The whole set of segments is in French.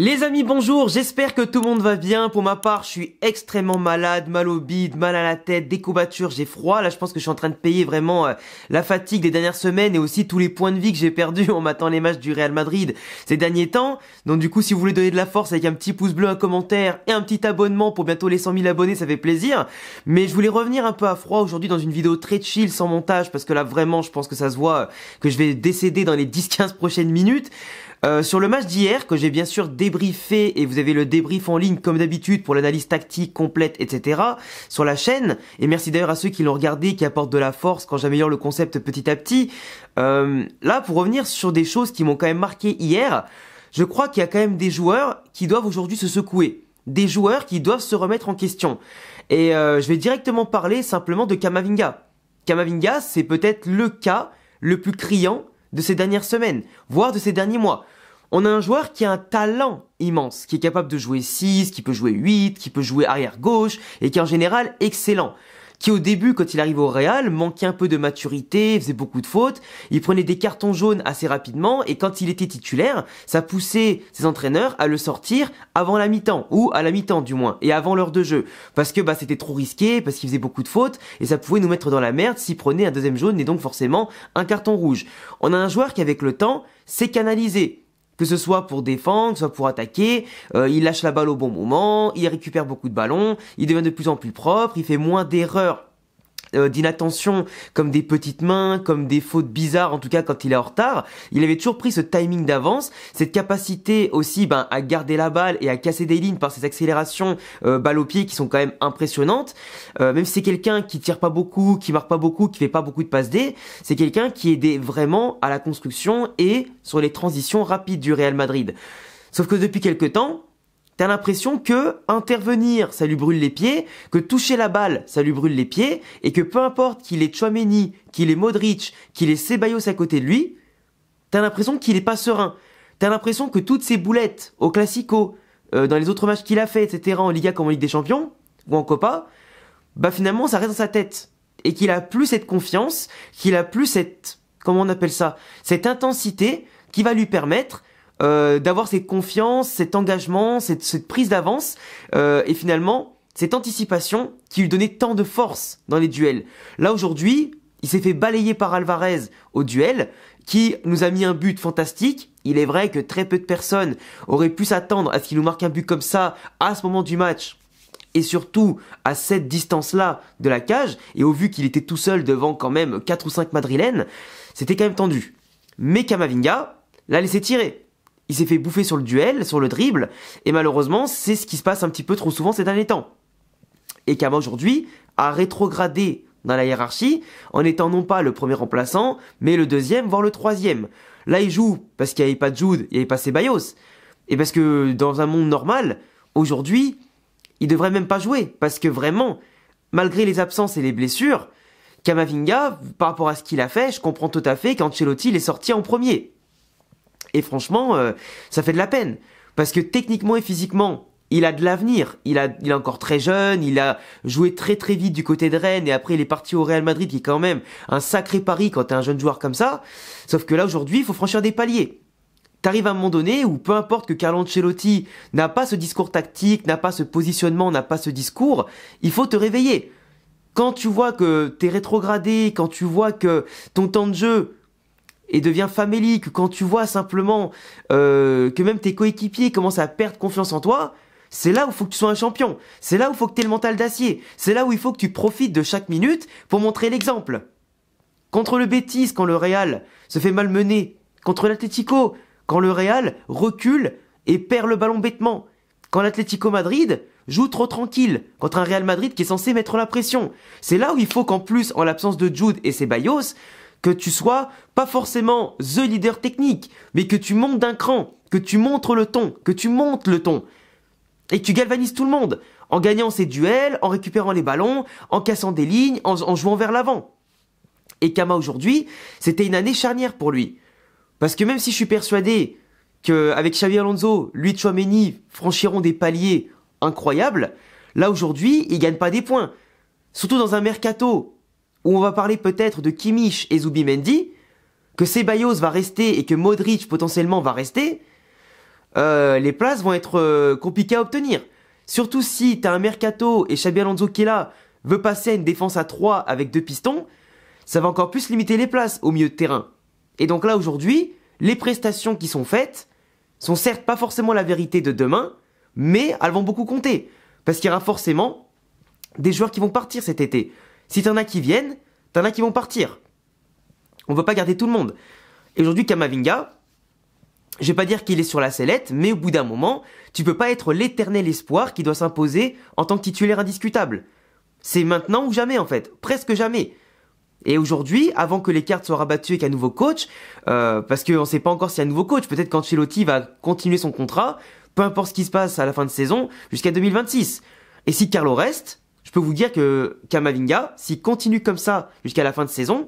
Les amis, bonjour, j'espère que tout le monde va bien. Pour ma part, je suis extrêmement malade, mal au bide, mal à la tête, des courbatures, j'ai froid. Là, je pense que je suis en train de payer vraiment la fatigue des dernières semaines et aussi tous les points de vie que j'ai perdus en matant les matchs du Real Madrid ces derniers temps. Donc du coup, si vous voulez donner de la force avec un petit pouce bleu, un commentaire et un petit abonnement pour bientôt les 100 000 abonnés, ça fait plaisir. Mais je voulais revenir un peu à froid aujourd'hui dans une vidéo très chill, sans montage, parce que là, vraiment, je pense que ça se voit que je vais décéder dans les 10-15 prochaines minutes. Sur le match d'hier, que j'ai bien sûr débriefé, et vous avez le débrief en ligne comme d'habitude pour l'analyse tactique complète, etc. sur la chaîne, et merci d'ailleurs à ceux qui l'ont regardé, qui apportent de la force quand j'améliore le concept petit à petit. Là, pour revenir sur des choses qui m'ont quand même marqué hier, je crois qu'il y a quand même des joueurs qui doivent aujourd'hui se secouer, des joueurs qui doivent se remettre en question. Et je vais directement parler simplement de Camavinga. Camavinga, c'est peut-être le cas le plus criant de ces dernières semaines, voire de ces derniers mois. On a un joueur qui a un talent immense, qui est capable de jouer 6, qui peut jouer 8, qui peut jouer arrière gauche, et qui est en général excellent. Qui au début, quand il arrive au Real, manquait un peu de maturité, faisait beaucoup de fautes, il prenait des cartons jaunes assez rapidement, et quand il était titulaire, ça poussait ses entraîneurs à le sortir avant la mi-temps, ou à la mi-temps du moins, et avant l'heure de jeu. Parce que c'était trop risqué, parce qu'il faisait beaucoup de fautes, et ça pouvait nous mettre dans la merde s'il prenait un deuxième jaune, et donc forcément un carton rouge. On a un joueur qui avec le temps s'est canalisé. Que ce soit pour défendre, que ce soit pour attaquer, il lâche la balle au bon moment, il récupère beaucoup de ballons, il devient de plus en plus propre, il fait moins d'erreurs d'inattention, comme des petites mains, comme des fautes bizarres, en tout cas quand il est en retard. Il avait toujours pris ce timing d'avance, cette capacité aussi à garder la balle et à casser des lignes par ses accélérations balle au pied qui sont quand même impressionnantes. Même si c'est quelqu'un qui tire pas beaucoup, qui marque pas beaucoup, qui fait pas beaucoup de passes D, c'est quelqu'un qui aidait vraiment à la construction et sur les transitions rapides du Real Madrid. Sauf que depuis quelques temps, t'as l'impression que intervenir, ça lui brûle les pieds, que toucher la balle, ça lui brûle les pieds, et que peu importe qu'il ait Tchouaméni, qu'il ait Modric, qu'il ait Ceballos à côté de lui, t'as l'impression qu'il est pas serein. T'as l'impression que toutes ces boulettes au Classico, dans les autres matchs qu'il a fait, etc., en Liga comme en Ligue des Champions, ou en Copa, finalement ça reste dans sa tête. Et qu'il a plus cette confiance, qu'il a plus cette, comment on appelle ça, cette intensité qui va lui permettre d'avoir cette confiance, cet engagement, cette prise d'avance et finalement cette anticipation qui lui donnait tant de force dans les duels. Là aujourd'hui, il s'est fait balayer par Alvarez au duel qui nous a mis un but fantastique. Il est vrai que très peu de personnes auraient pu s'attendre à ce qu'il nous marque un but comme ça à ce moment du match. Et surtout à cette distance-là de la cage, et au vu qu'il était tout seul devant quand même 4 ou 5 Madrilènes, c'était quand même tendu. Mais Camavinga l'a laissé tirer. Il s'est fait bouffer sur le duel, sur le dribble, et malheureusement, c'est ce qui se passe un petit peu trop souvent ces derniers temps. Et Kama aujourd'hui a rétrogradé dans la hiérarchie, en étant non pas le premier remplaçant, mais le deuxième, voire le troisième. Là, il joue parce qu'il n'y avait pas de Jude, il n'y avait pas Ceballos. Et parce que dans un monde normal, aujourd'hui, il devrait même pas jouer. Parce que vraiment, malgré les absences et les blessures, Camavinga, par rapport à ce qu'il a fait, je comprends tout à fait qu'Ancelotti l'ait sorti en premier. Et franchement, ça fait de la peine. Parce que techniquement et physiquement, il a de l'avenir. Il est encore très jeune, il a joué très très vite du côté de Rennes, et après il est parti au Real Madrid, qui est quand même un sacré pari quand t'es un jeune joueur comme ça. Sauf que là aujourd'hui, il faut franchir des paliers. T'arrives à un moment donné où peu importe que Carlo Ancelotti n'a pas ce discours tactique, n'a pas ce positionnement, n'a pas ce discours, il faut te réveiller. Quand tu vois que t'es rétrogradé, quand tu vois que ton temps de jeu et devient famélique, quand tu vois simplement que même tes coéquipiers commencent à perdre confiance en toi, c'est là où il faut que tu sois un champion. C'est là où il faut que tu aies le mental d'acier. C'est là où il faut que tu profites de chaque minute pour montrer l'exemple. Contre le Betis, quand le Real se fait malmener. Contre l'Atlético, quand le Real recule et perd le ballon bêtement. Quand l'Atlético Madrid joue trop tranquille contre un Real Madrid qui est censé mettre la pression. C'est là où il faut qu'en plus, en l'absence de Jude et Ceballos, que tu sois pas forcément the leader technique, mais que tu montes d'un cran, que tu montres le ton, que tu montes le ton, et que tu galvanises tout le monde, en gagnant ses duels, en récupérant les ballons, en cassant des lignes, en jouant vers l'avant. Et Kama aujourd'hui, c'était une année charnière pour lui. Parce que même si je suis persuadé qu'avec Xabi Alonso, lui et Tchouaméni franchiront des paliers incroyables, là aujourd'hui, il gagne pas des points. Surtout dans un mercato où on va parler peut-être de Kimmich et Zubimendi, que Ceballos va rester et que Modric potentiellement va rester, les places vont être compliquées à obtenir. Surtout si t'as un mercato et Xabi Alonso qui est là veut passer à une défense à 3 avec 2 pistons, ça va encore plus limiter les places au milieu de terrain. Et donc là aujourd'hui, les prestations qui sont faites sont certes pas forcément la vérité de demain, mais elles vont beaucoup compter. Parce qu'il y aura forcément des joueurs qui vont partir cet été. Si t'en as qui viennent, t'en as qui vont partir. On ne veut pas garder tout le monde. Et aujourd'hui, Camavinga, je vais pas dire qu'il est sur la sellette, mais au bout d'un moment, tu peux pas être l'éternel espoir qui doit s'imposer en tant que titulaire indiscutable. C'est maintenant ou jamais en fait, presque jamais. Et aujourd'hui, avant que les cartes soient rabattues avec un nouveau coach, parce qu'on ne sait pas encore s'il y a un nouveau coach, peut-être qu'Ancelotti va continuer son contrat, peu importe ce qui se passe à la fin de saison, jusqu'à 2026. Et si Carlo reste, je peux vous dire que Camavinga, s'il continue comme ça jusqu'à la fin de saison,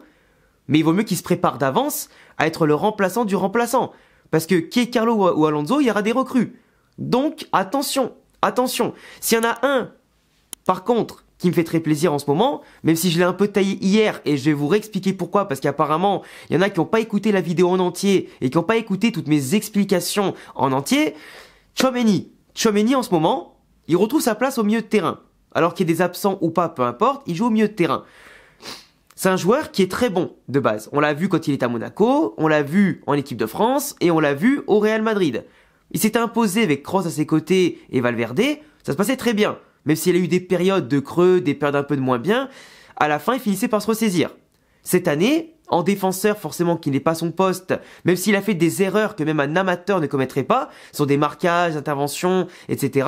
mais il vaut mieux qu'il se prépare d'avance à être le remplaçant du remplaçant. Parce que qui est Carlo ou Alonso, il y aura des recrues. Donc attention, attention. S'il y en a un, par contre, qui me fait très plaisir en ce moment, même si je l'ai un peu taillé hier, et je vais vous réexpliquer pourquoi, parce qu'apparemment, il y en a qui n'ont pas écouté la vidéo en entier, et qui n'ont pas écouté toutes mes explications en entier. Tchouaméni en ce moment, il retrouve sa place au milieu de terrain. Alors qu'il y ait des absents ou pas, peu importe, il joue au milieu de terrain. C'est un joueur qui est très bon de base. On l'a vu quand il était à Monaco, on l'a vu en équipe de France, et on l'a vu au Real Madrid. Il s'était imposé avec Kroos à ses côtés et Valverde, ça se passait très bien. Même s'il a eu des périodes de creux, des périodes un peu de moins bien, à la fin, il finissait par se ressaisir. Cette année, en défenseur forcément qui n'est pas son poste, même s'il a fait des erreurs que même un amateur ne commettrait pas, sur des marquages, interventions, etc.,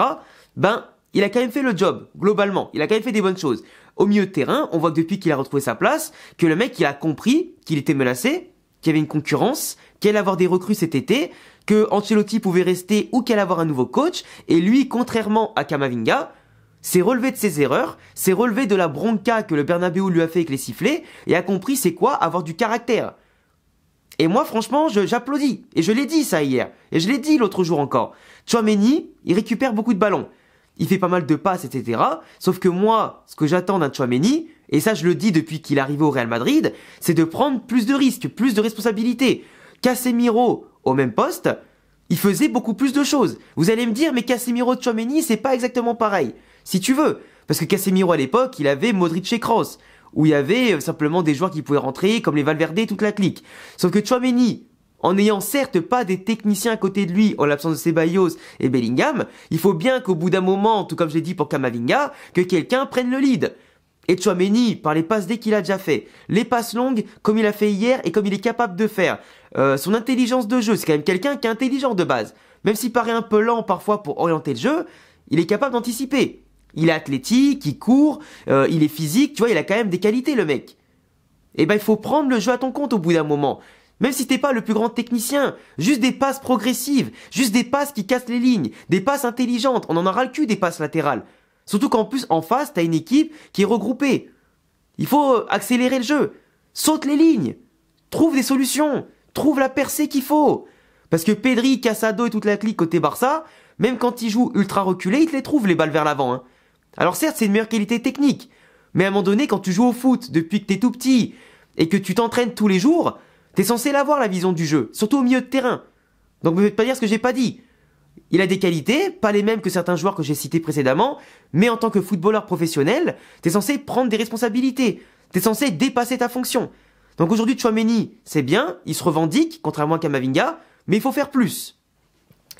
il a quand même fait le job, globalement. Il a quand même fait des bonnes choses. Au milieu de terrain, on voit que depuis qu'il a retrouvé sa place, que le mec, il a compris qu'il était menacé, qu'il y avait une concurrence, qu'il allait avoir des recrues cet été, que Ancelotti pouvait rester ou qu'il allait avoir un nouveau coach, et lui, contrairement à Camavinga, s'est relevé de ses erreurs, s'est relevé de la bronca que le Bernabéu lui a fait avec les sifflets, et a compris c'est quoi avoir du caractère. Et moi, franchement, j'applaudis. Et je l'ai dit ça hier. Et je l'ai dit l'autre jour encore. Tchouaméni, il récupère beaucoup de ballons. Il fait pas mal de passes, etc. Sauf que moi, ce que j'attends d'un Tchouaméni, et ça je le dis depuis qu'il est arrivé au Real Madrid, c'est de prendre plus de risques, plus de responsabilités. Casemiro, au même poste, il faisait beaucoup plus de choses. Vous allez me dire, mais Casemiro de Tchouaméni, c'est pas exactement pareil. Si tu veux. Parce que Casemiro à l'époque, il avait Modric et Kroos, où il y avait simplement des joueurs qui pouvaient rentrer, comme les Valverde et toute la clique. Sauf que Tchouaméni, en n'ayant certes pas des techniciens à côté de lui, en l'absence de Ceballos et Bellingham, il faut bien qu'au bout d'un moment, tout comme je l'ai dit pour Camavinga, que quelqu'un prenne le lead. Et Tchouaméni, par les passes dès qu'il a déjà fait, les passes longues, comme il a fait hier et comme il est capable de faire, son intelligence de jeu, c'est quand même quelqu'un qui est intelligent de base. Même s'il paraît un peu lent parfois pour orienter le jeu, il est capable d'anticiper. Il est athlétique, il court, il est physique, tu vois, il a quand même des qualités le mec. Et il faut prendre le jeu à ton compte au bout d'un moment. Même si t'es pas le plus grand technicien, juste des passes progressives, juste des passes qui cassent les lignes, des passes intelligentes, on en aura le cul des passes latérales. Surtout qu'en plus, en face, t'as une équipe qui est regroupée. Il faut accélérer le jeu, saute les lignes, trouve des solutions, trouve la percée qu'il faut. Parce que Pedri, Casado et toute la clique côté Barça, même quand ils jouent ultra reculés, ils te les trouvent les balles vers l'avant. Hein. Alors certes, c'est une meilleure qualité technique, mais à un moment donné, quand tu joues au foot depuis que t'es tout petit et que tu t'entraînes tous les jours, t'es censé l'avoir la vision du jeu, surtout au milieu de terrain. Donc ne me faites pas dire ce que j'ai pas dit. Il a des qualités, pas les mêmes que certains joueurs que j'ai cités précédemment, mais en tant que footballeur professionnel, t'es censé prendre des responsabilités. T'es censé dépasser ta fonction. Donc aujourd'hui, Tchouaméni, c'est bien, il se revendique, contrairement à Camavinga, mais il faut faire plus.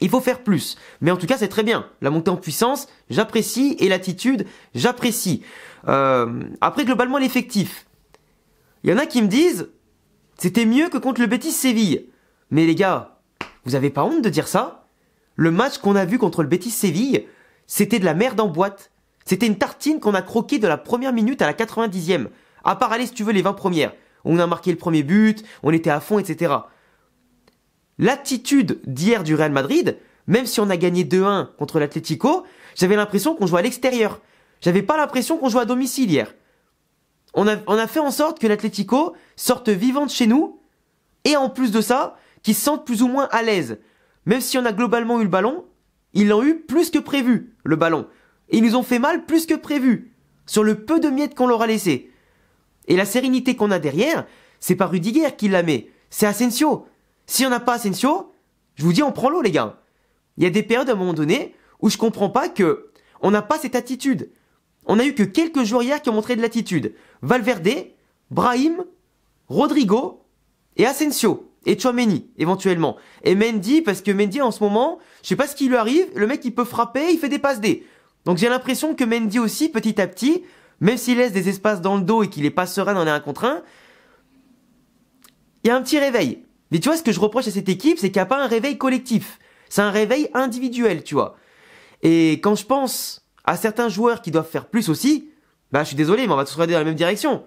Il faut faire plus. Mais en tout cas, c'est très bien. La montée en puissance, j'apprécie, et l'attitude, j'apprécie. Après, globalement, l'effectif. Il y en a qui me disent, c'était mieux que contre le Betis Séville. Mais les gars, vous avez pas honte de dire ça? Le match qu'on a vu contre le Betis Séville, c'était de la merde en boîte. C'était une tartine qu'on a croquée de la première minute à la 90e. À part aller, si tu veux, les 20 premières. On a marqué le premier but, on était à fond, etc. L'attitude d'hier du Real Madrid, même si on a gagné 2-1 contre l'Atlético, j'avais l'impression qu'on jouait à l'extérieur. J'avais pas l'impression qu'on jouait à domicile hier. On a fait en sorte que l'Atlético sorte vivante chez nous, et en plus de ça, qu'ils se sentent plus ou moins à l'aise. Même si on a globalement eu le ballon, ils l'ont eu plus que prévu, le ballon. Et ils nous ont fait mal plus que prévu, sur le peu de miettes qu'on leur a laissé. Et la sérénité qu'on a derrière, c'est pas Rudiger qui la met, c'est Asensio. Si on n'a pas Asensio, je vous dis on prend l'eau les gars. il y a des périodes à un moment donné où je comprends pas que on n'a pas cette attitude. On a eu que quelques joueurs hier qui ont montré de l'attitude. Valverde, Brahim, Rodrigo et Asensio. Et Tchouaméni, éventuellement. Et Mendy, parce que Mendy, en ce moment, je sais pas ce qui lui arrive, le mec, il peut frapper, il fait des passes D. Donc j'ai l'impression que Mendy aussi, petit à petit, même s'il laisse des espaces dans le dos et qu'il est pas serein dans les 1 contre 1, il y a un petit réveil. Mais tu vois, ce que je reproche à cette équipe, c'est qu'il n'y a pas un réveil collectif. C'est un réveil individuel, tu vois. Et quand je pense à certains joueurs qui doivent faire plus aussi, bah je suis désolé, mais on va tous regarder dans la même direction.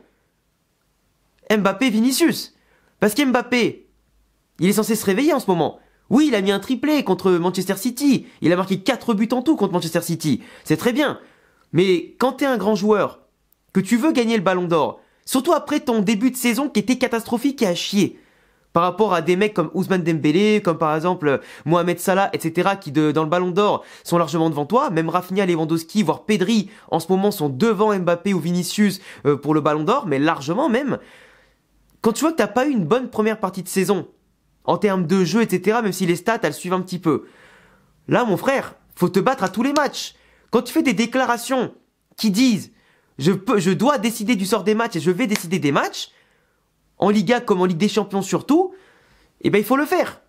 Mbappé, Vinicius. Parce qu'Mbappé, il est censé se réveiller en ce moment. Oui, il a mis un triplé contre Manchester City. Il a marqué 4 buts en tout contre Manchester City. C'est très bien. Mais quand t'es un grand joueur, que tu veux gagner le ballon d'or, surtout après ton début de saison qui était catastrophique et à chier, par rapport à des mecs comme Ousmane Dembélé, comme par exemple Mohamed Salah, etc., qui dans le ballon d'or sont largement devant toi, même Rafinha, Lewandowski, voire Pedri, en ce moment sont devant Mbappé ou Vinicius pour le ballon d'or, mais largement même. Quand tu vois que t'as pas eu une bonne première partie de saison, en termes de jeu, etc., même si les stats, elles suivent un petit peu. Là, mon frère, faut te battre à tous les matchs. Quand tu fais des déclarations qui disent « je dois décider du sort des matchs et je vais décider des matchs », en Liga comme en Ligue des Champions surtout, eh ben il faut le faire.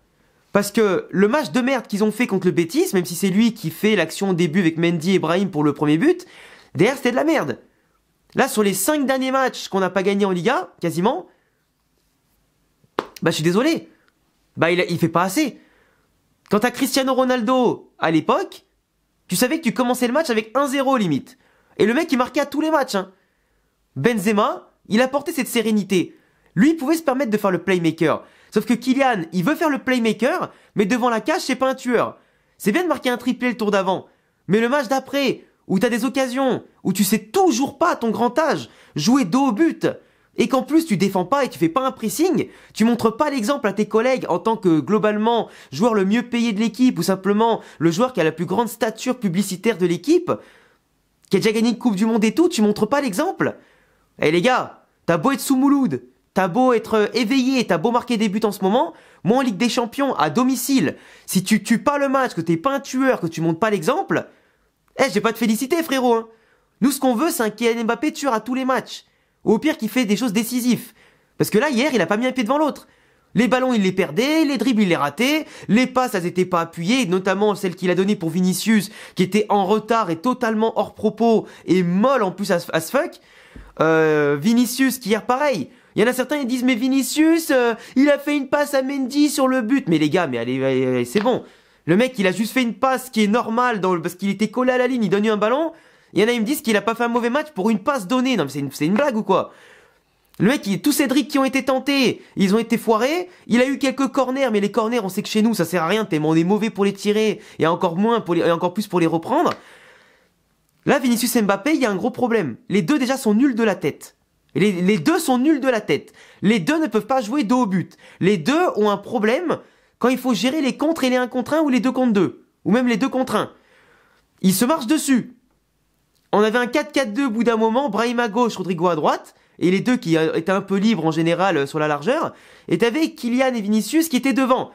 Parce que le match de merde qu'ils ont fait contre le Betis, même si c'est lui qui fait l'action au début avec Mendy et Brahim pour le premier but, derrière c'était de la merde. Là, sur les 5 derniers matchs qu'on n'a pas gagné en Liga, quasiment, bah je suis désolé. Bah il fait pas assez. Quand t'as Cristiano Ronaldo à l'époque, tu savais que tu commençais le match avec 1-0 limite. Et le mec il marquait à tous les matchs. Hein. Benzema, il apportait cette sérénité. Lui il pouvait se permettre de faire le playmaker. Sauf que Kylian, il veut faire le playmaker, mais devant la cage c'est pas un tueur. C'est bien de marquer un triplé le tour d'avant. Mais le match d'après, où t'as des occasions, où tu sais toujours pas à ton grand âge jouer dos au but, et qu'en plus tu défends pas et tu fais pas un pressing, tu montres pas l'exemple à tes collègues en tant que globalement joueur le mieux payé de l'équipe ou simplement le joueur qui a la plus grande stature publicitaire de l'équipe, qui a déjà gagné une Coupe du Monde et tout, tu montres pas l'exemple. Eh les gars, t'as beau être sous Mouloud, t'as beau être éveillé, t'as beau marquer des buts en ce moment, moi en Ligue des Champions, à domicile, si tu tues pas le match, que t'es pas un tueur, que tu montres pas l'exemple, je vais pas te féliciter frérot. Hein. Nous ce qu'on veut c'est un Kylian Mbappé tueur à tous les matchs. Ou au pire, qui fait des choses décisives. Parce que là, hier, il a pas mis un pied devant l'autre. Les ballons, il les perdait, les dribbles, il les ratait, les passes, elles étaient pas appuyées, notamment celle qu'il a donnée pour Vinicius, qui était en retard et totalement hors propos, et molle en plus as fuck. Vinicius, qui hier, pareil. Il y en a certains, ils disent, mais Vinicius, il a fait une passe à Mendy sur le but. Mais les gars, mais allez, c'est bon. Le mec, il a juste fait une passe qui est normale, parce qu'il était collé à la ligne, il donne lui un ballon. Il y en a, ils me disent qu'il a pas fait un mauvais match pour une passe donnée. Non, mais c'est une blague ou quoi? Le mec, tous ces dribbles qui ont été tentés, ils ont été foirés. Il a eu quelques corners, mais les corners, on sait que chez nous, ça sert à rien tellement on est mauvais pour les tirer et encore plus pour les reprendre. Là, Vinicius Mbappé, il y a un gros problème. Les deux déjà sont nuls de la tête. Les deux sont nuls de la tête. Les deux ne peuvent pas jouer dos au but. Les deux ont un problème quand il faut gérer les contres et les 1 contre 1 ou les 2 contre 2. Ou même les 2 contre 1. Ils se marchent dessus. On avait un 4-4-2 au bout d'un moment, Brahim à gauche, Rodrigo à droite, et les deux qui étaient un peu libres en général sur la largeur, et t'avais Kylian et Vinicius qui étaient devant.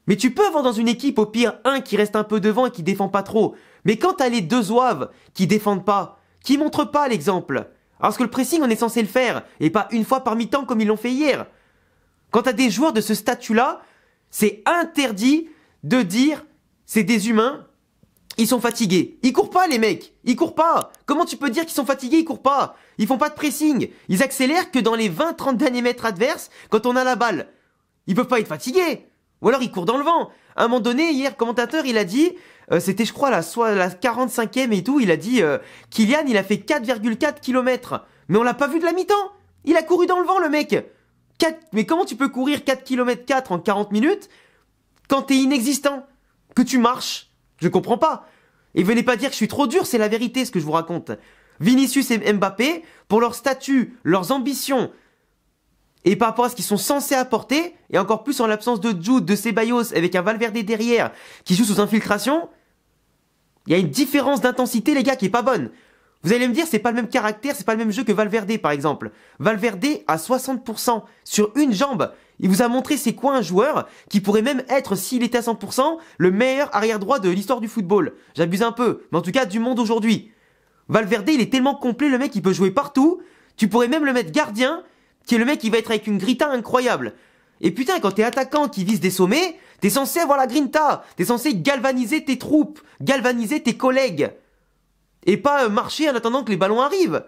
Mais tu peux avoir dans une équipe au pire un qui reste un peu devant et qui défend pas trop. Mais quand t'as les deux zouaves qui défendent pas, qui montrent pas l'exemple, parce que le pressing on est censé le faire, et pas une fois par mi-temps comme ils l'ont fait hier. Quand t'as des joueurs de ce statut-là, c'est interdit de dire c'est des humains. Ils sont fatigués. Ils courent pas, les mecs. Ils courent pas. Comment tu peux dire qu'ils sont fatigués, ils courent pas? Ils font pas de pressing. Ils accélèrent que dans les 20-30 derniers mètres adverses quand on a la balle. Ils peuvent pas être fatigués. Ou alors ils courent dans le vent. À un moment donné, hier, le commentateur, il a dit, c'était je crois la 45e et tout, il a dit, Kylian, il a fait 4,4 km. Mais on l'a pas vu de la mi-temps. Il a couru dans le vent, le mec. Mais comment tu peux courir 4 km 4 en 40 minutes quand t'es inexistant? Que tu marches? Je comprends pas. Et venez pas dire que je suis trop dur, c'est la vérité ce que je vous raconte. Vinicius et Mbappé, pour leur statut, leurs ambitions, et par rapport à ce qu'ils sont censés apporter, et encore plus en l'absence de Jude, de Ceballos, avec un Valverde derrière, qui joue sous infiltration, il y a une différence d'intensité, les gars, qui est pas bonne. Vous allez me dire, c'est pas le même caractère, c'est pas le même jeu que Valverde, par exemple. Valverde à 60% sur une jambe. Il vous a montré c'est quoi un joueur qui pourrait même être, s'il était à 100%, le meilleur arrière-droit de l'histoire du football. J'abuse un peu, mais en tout cas du monde aujourd'hui. Valverde, il est tellement complet, le mec, il peut jouer partout. Tu pourrais même le mettre gardien, qui est le mec qui va être avec une grinta incroyable. Et putain, quand t'es attaquant qui vise des sommets, t'es censé avoir la grinta. T'es censé galvaniser tes troupes, galvaniser tes collègues. Et pas marcher en attendant que les ballons arrivent.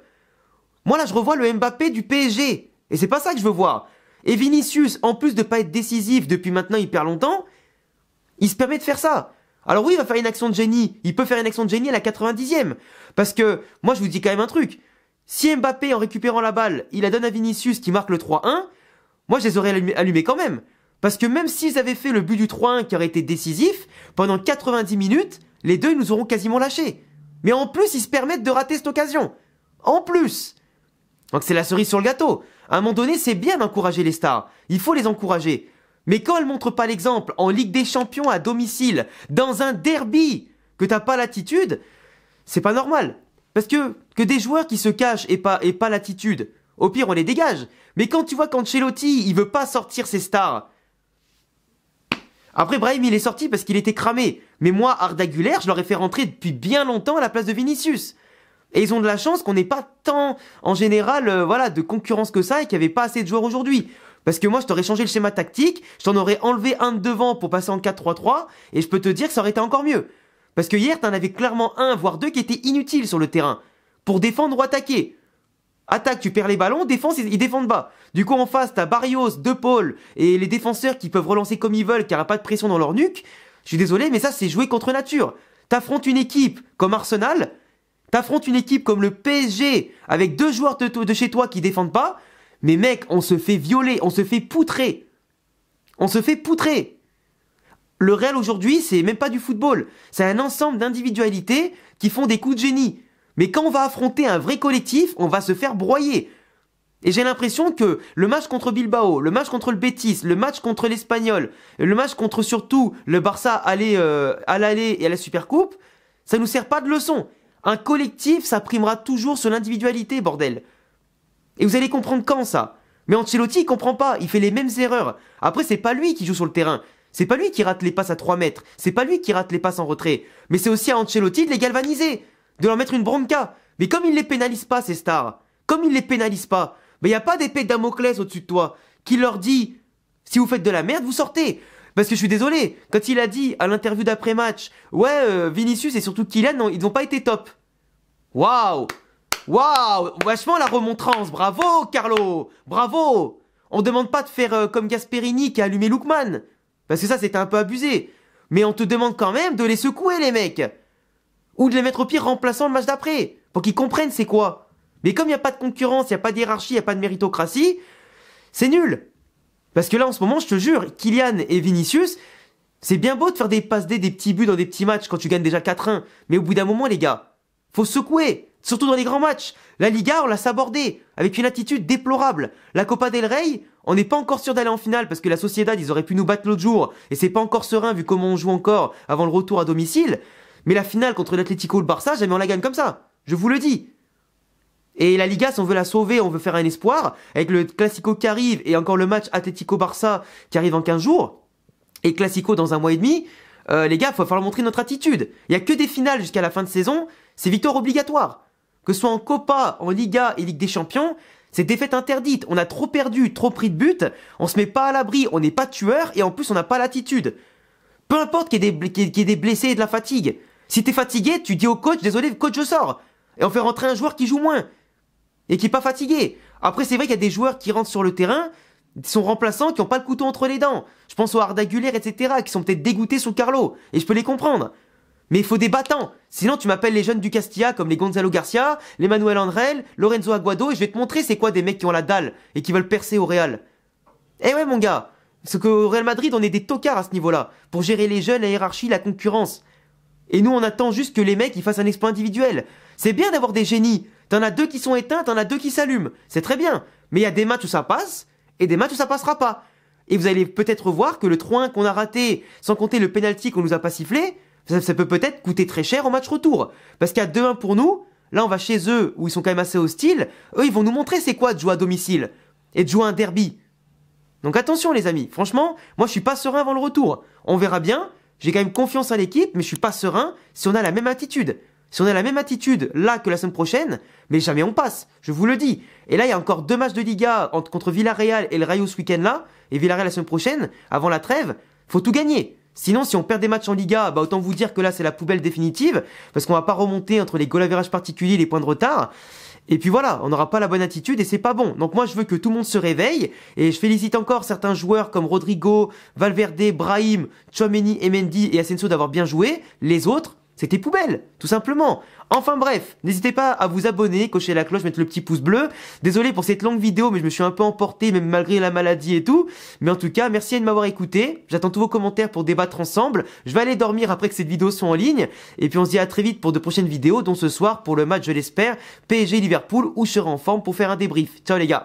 Moi là, je revois le Mbappé du PSG. Et c'est pas ça que je veux voir. Et Vinicius, en plus de pas être décisif depuis maintenant hyper longtemps, il se permet de faire ça. Alors oui, il va faire une action de génie. Il peut faire une action de génie à la 90e. Parce que, moi je vous dis quand même un truc. Si Mbappé, en récupérant la balle, il la donne à Vinicius qui marque le 3-1, moi je les aurais allumés quand même. Parce que même s'ils avaient fait le but du 3-1 qui aurait été décisif, pendant 90 minutes, les deux ils nous auront quasiment lâchés. Mais en plus, ils se permettent de rater cette occasion. En plus. Donc c'est la cerise sur le gâteau. À un moment donné, c'est bien d'encourager les stars. Il faut les encourager. Mais quand elles montrent pas l'exemple en Ligue des Champions à domicile, dans un derby, que t'as pas l'attitude, c'est pas normal. Parce que des joueurs qui se cachent et pas l'attitude, au pire on les dégage. Mais quand tu vois qu'Ancelotti, il veut pas sortir ses stars. Après Brahim il est sorti parce qu'il était cramé. Mais moi, Arda Güler, je l'aurais fait rentrer depuis bien longtemps à la place de Vinicius. Et ils ont de la chance qu'on n'ait pas tant, en général, de concurrence que ça et qu'il n'y avait pas assez de joueurs aujourd'hui. Parce que moi, je t'aurais changé le schéma tactique, je t'en aurais enlevé un de devant pour passer en 4-3-3, et je peux te dire que ça aurait été encore mieux. Parce que hier, t'en avais clairement un, voire deux qui étaient inutiles sur le terrain. Pour défendre ou attaquer. Attaque, tu perds les ballons, défense, ils défendent bas. Du coup, en face, t'as Barrios, De Paul, et les défenseurs qui peuvent relancer comme ils veulent, car il n'y a pas de pression dans leur nuque. Je suis désolé, mais ça, c'est jouer contre nature. T'affrontes une équipe comme Arsenal, t'affrontes une équipe comme le PSG, avec deux joueurs de chez toi qui défendent pas, mais mec, on se fait violer, on se fait poutrer. On se fait poutrer. Le Real aujourd'hui, c'est même pas du football. C'est un ensemble d'individualités qui font des coups de génie. Mais quand on va affronter un vrai collectif, on va se faire broyer. Et j'ai l'impression que le match contre Bilbao, le match contre le Betis, le match contre l'Espagnol, le match contre surtout le Barça à l'aller et à la Supercoupe, ça nous sert pas de leçon. Un collectif, ça primera toujours sur l'individualité, bordel. Et vous allez comprendre quand, ça? Mais Ancelotti, il comprend pas, il fait les mêmes erreurs. Après, c'est pas lui qui joue sur le terrain. C'est pas lui qui rate les passes à 3 mètres. C'est pas lui qui rate les passes en retrait. Mais c'est aussi à Ancelotti de les galvaniser. De leur mettre une bronca. Mais comme il les pénalise pas, ces stars, comme il les pénalise pas, il n'y a pas d'épée de Damoclès au-dessus de toi qui leur dit « Si vous faites de la merde, vous sortez !» Parce que je suis désolé, quand il a dit à l'interview d'après-match « Ouais, Vinicius et surtout Kylian, non, ils n'ont pas été top. » Waouh! Waouh! Vachement la remontrance, bravo Carlo! Bravo! On demande pas de faire comme Gasperini qui a allumé Lookman. Parce que ça, c'était un peu abusé. Mais on te demande quand même de les secouer, les mecs. Ou de les mettre au pire remplaçant le match d'après. Pour qu'ils comprennent c'est quoi. Mais comme il n'y a pas de concurrence, il n'y a pas de hiérarchie, il n'y a pas de méritocratie, c'est nul. Parce que là, en ce moment, je te jure, Kylian et Vinicius, c'est bien beau de faire des passes D, des petits buts dans des petits matchs quand tu gagnes déjà 4-1. Mais au bout d'un moment, les gars, faut secouer. Surtout dans les grands matchs. La Liga, on l'a sabordé. Avec une attitude déplorable. La Copa del Rey, on n'est pas encore sûr d'aller en finale parce que la Sociedad, ils auraient pu nous battre l'autre jour. Et c'est pas encore serein vu comment on joue encore avant le retour à domicile. Mais la finale contre l'Atlético ou le Barça, jamais on la gagne comme ça. Je vous le dis. Et la Liga, si on veut la sauver, on veut faire un espoir. Avec le Classico qui arrive et encore le match Atlético-Barça qui arrive en 15 jours. Et Classico dans un mois et demi. Les gars, il va falloir montrer notre attitude. Il n'y a que des finales jusqu'à la fin de saison. C'est victoire obligatoire. Que ce soit en Copa, en Liga et Ligue des Champions, c'est défaite interdite. On a trop perdu, trop pris de but, on se met pas à l'abri, on n'est pas tueur et en plus on n'a pas l'attitude. Peu importe qu'il y ait des blessés et de la fatigue. Si t'es fatigué, tu dis au coach, désolé, coach, je sors. Et on fait rentrer un joueur qui joue moins. Et qui est pas fatigué. Après, c'est vrai qu'il y a des joueurs qui rentrent sur le terrain, qui sont remplaçants, qui ont pas le couteau entre les dents. Je pense aux Arda Güler, etc., qui sont peut-être dégoûtés sous Carlo. Et je peux les comprendre. Mais il faut des battants. Sinon, tu m'appelles les jeunes du Castilla comme les Gonzalo Garcia, les Manuel Andrel, Lorenzo Aguado, et je vais te montrer c'est quoi des mecs qui ont la dalle et qui veulent percer au Real. Eh ouais, mon gars. Parce qu'au Real Madrid, on est des tocards à ce niveau-là. Pour gérer les jeunes, la hiérarchie, la concurrence. Et nous, on attend juste que les mecs, ils fassent un exploit individuel. C'est bien d'avoir des génies. T'en as deux qui sont éteints, t'en as deux qui s'allument. C'est très bien. Mais il y a des matchs où ça passe, et des matchs où ça passera pas. Et vous allez peut-être voir que le 3-1 qu'on a raté, sans compter le penalty qu'on nous a pas sifflé, ça peut peut-être coûter très cher au match retour. Parce qu'à 2-1 pour nous, là on va chez eux, où ils sont quand même assez hostiles, eux ils vont nous montrer c'est quoi de jouer à domicile, et de jouer un derby. Donc attention les amis, franchement, moi je suis pas serein avant le retour. On verra bien, j'ai quand même confiance à l'équipe, mais je suis pas serein si on a la même attitude. Si on a la même attitude là que la semaine prochaine, mais jamais on passe, je vous le dis. Et là, il y a encore 2 matchs de Liga contre Villarreal et le Rayo ce week-end là, et Villarreal la semaine prochaine, avant la trêve, faut tout gagner. Sinon, si on perd des matchs en Liga, bah autant vous dire que là c'est la poubelle définitive, parce qu'on va pas remonter entre les goal average particuliers et les points de retard. Et puis voilà, on n'aura pas la bonne attitude et c'est pas bon. Donc moi je veux que tout le monde se réveille et je félicite encore certains joueurs comme Rodrigo, Valverde, Brahim, Tchouaméni, Mendy et Asensio d'avoir bien joué. Les autres, c'était poubelle, tout simplement. Enfin bref, n'hésitez pas à vous abonner, cocher la cloche, mettre le petit pouce bleu. Désolé pour cette longue vidéo, mais je me suis un peu emporté, même malgré la maladie et tout. Mais en tout cas, merci de m'avoir écouté. J'attends tous vos commentaires pour débattre ensemble. Je vais aller dormir après que cette vidéo soit en ligne. Et puis on se dit à très vite pour de prochaines vidéos, dont ce soir pour le match, je l'espère, PSG-Liverpool, où je serai en forme pour faire un débrief. Ciao les gars.